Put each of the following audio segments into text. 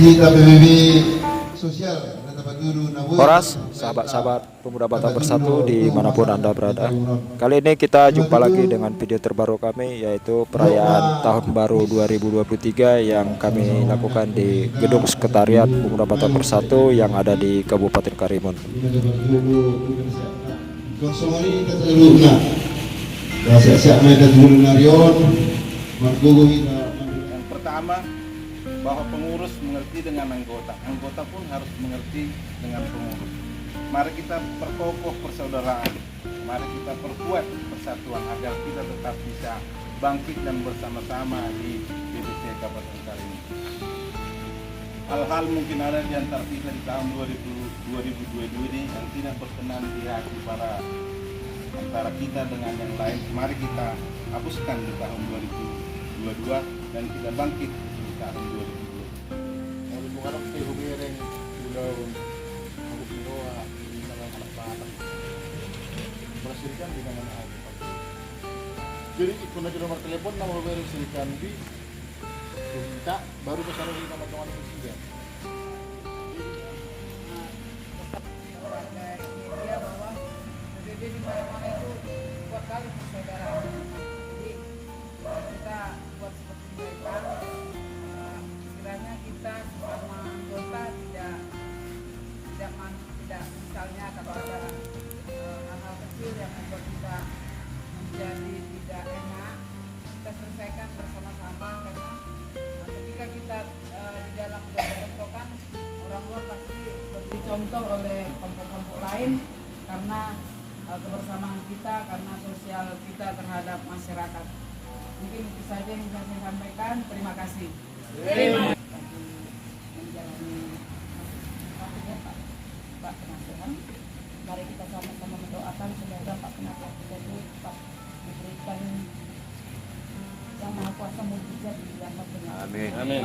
kita PBB sosial. Horas, sahabat-sahabat pemuda Batam Bersatu dimanapun Anda berada. Kali ini kita jumpa lagi dengan video terbaru kami, yaitu perayaan Tahun Baru 2023 yang kami lakukan di Gedung Sekretariat Pemuda Batam Bersatu yang ada di Kabupaten Karimun. Yang pertama, bahwa pengurus mengerti dengan anggota, anggota pun harus mengerti dengan pengurus. Mari kita perkokoh persaudaraan, mari kita perkuat persatuan agar kita tetap bisa bangkit dan bersama-sama di BBC Kabupaten Karimun. Hal-hal mungkin ada di antara kita di tahun 2022 ini yang tidak berkenan di hati para antara kita dengan yang lain. Mari kita hapuskan di tahun 2022 dan kita bangkit di tahun 2022. Kalau kita hubungan pulau aku Pinoa di dalam anak Batam bersirikan dengan anak jadi ikut aja nomor telepon nama bersirikan di minta baru kesana di nama teman presiden. Dia bahwa PBB di mana-mana itu kuat kali persaudaraan. Jadi kita buat seperti mereka. Istilahnya kita sama anggota tidak misalnya kalau ada hal-hal kecil yang membuat kita menjadi tidak enak, kita selesaikan bersama-sama karena ketika kita di dalam bentrokan orang luar pasti beri contoh oleh kelompok-kelompok lain karena kebersamaan kita, karena sosial kita terhadap masyarakat. Mungkin itu saja yang bisa saya sampaikan. Terima kasih. Menjalani Pak Penasehat, mari kita sama-sama mendoakan semoga Pak Penasehat kita itu Pak diberikan yang Maha Kuasa mujizat di dalam benar. Amin. Amin.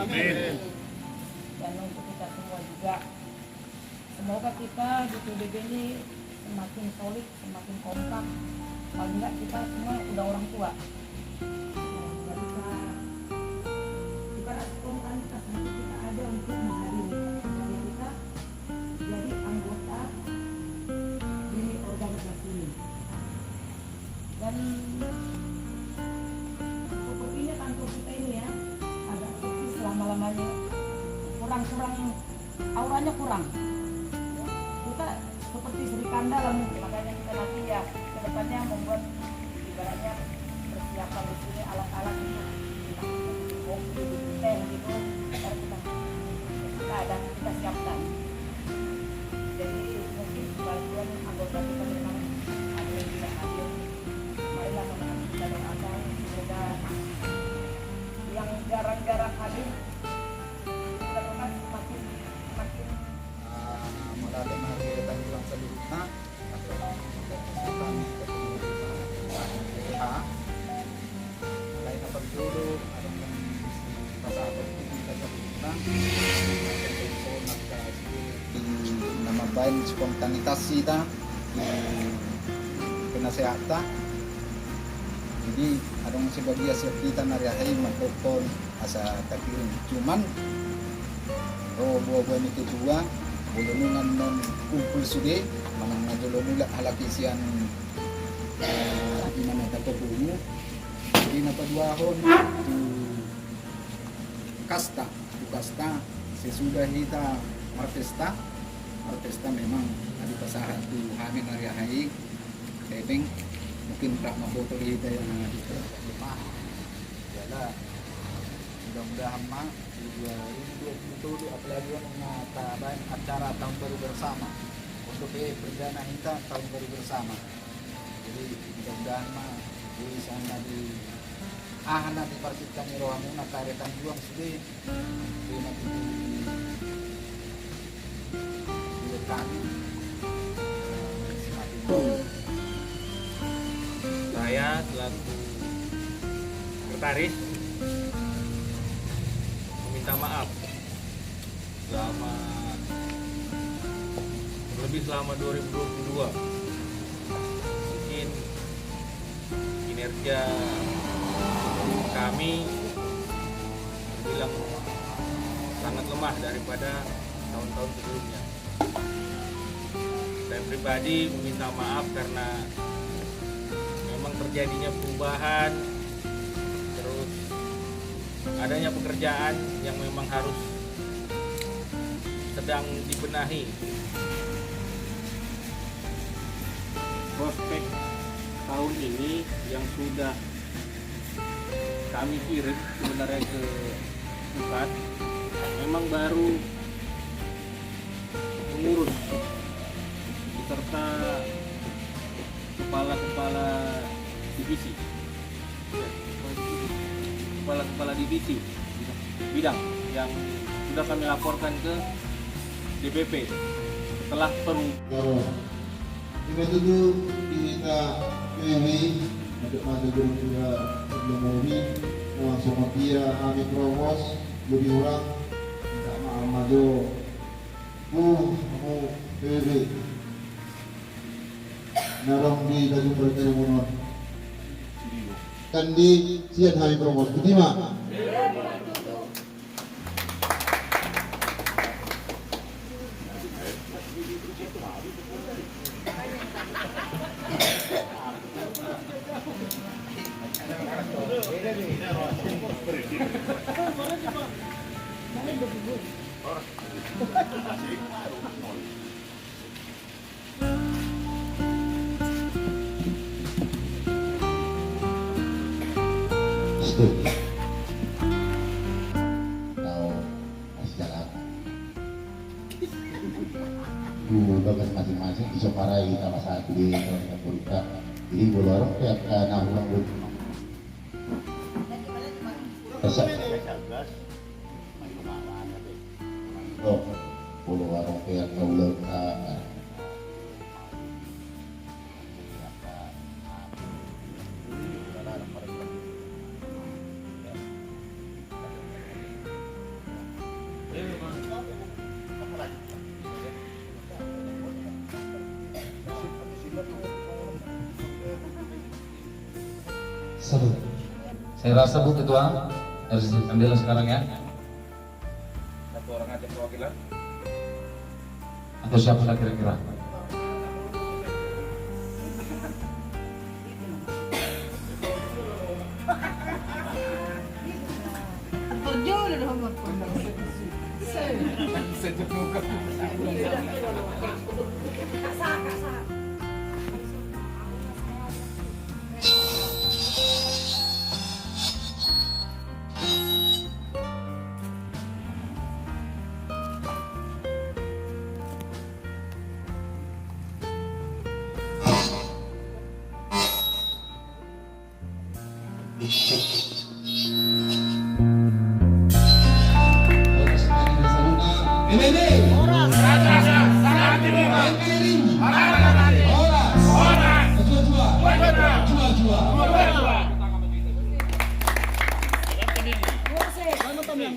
Dan untuk kita semua juga, semoga kita di PBB ini semakin solid, semakin kompak. Paling enggak kita semua udah orang tua. Spontanitas nanti kita ada untuk menghadiri jadi kita jadi anggota di organisasi ini dan sepertinya kantor kita ini ya agak sepi selama-lamanya, kurang auranya kurang. Kita seperti Sri Kanda lah mungkin, makanya kita nanti ya kedepannya membuat ibaratnya persiapan di sini alat-alat untuk kopi, teh gitu, ntar kita ada kita siapkan. Jadi mungkin sebagian anggota kita memang ada yang tidak hadir. Marilah teman-teman kita doakan semoga yang jarang-jarang hadir kita doakan semakin Malalim hari datang pulang seluruhnya atau kesempatan PH lain apa dulu ada yang masa apa itu kita sebutkan nama baik spontanitas kita di penasehatan. Jadi ada yang sebagian siap kita nariahi makokon asa takirin cuman buah-buah ini kedua bulungan non kumpul sude manang najolonula halakisian di mana tato bungu jadi napaduahon tu kasta sesudah kita martesta memang ada pasaran tu hamin hari tebeng mungkin prak mafoto kita yang ada di rumah jala mudah-mudahan mah 2027 apalagi yang mengatakan acara tahun baru bersama untuk perdana kita tahun baru bersama. Jadi mudah-mudahan mah di sana di nanti persitkan rohamuna karetan juang sudah di nanti di kami semakin saya selaku sekretaris meminta maaf selama 2022 mungkin kinerja kami bilang sangat sangat lemah daripada tahun-tahun sebelumnya. Saya pribadi meminta maaf karena memang terjadinya perubahan, terus adanya pekerjaan yang memang harus sedang dibenahi. Prospek tahun ini yang sudah kami kirim sebenarnya ke pusat memang baru pengurus beserta kepala-kepala divisi, kepala-kepala divisi bidang yang sudah kami laporkan ke DPP setelah Iba itu kita pilih untuk maju juga sebelum ini langsung dia kami provos lebih orang tak mau maju kamu pilih narong di dalam pertemuan kan di sian kami provos Budiman. Tahu sejarah tugas masing-masing disoparai sama satu di Republika. Jadi bolong ya karena ulang oh, pulau warung kayak ulang Sebut. Saya rasa Bu Ketua harus ambil sekarang ya. Satu orang aja perwakilan. Atau siapa kira-kira?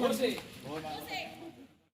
Kursi.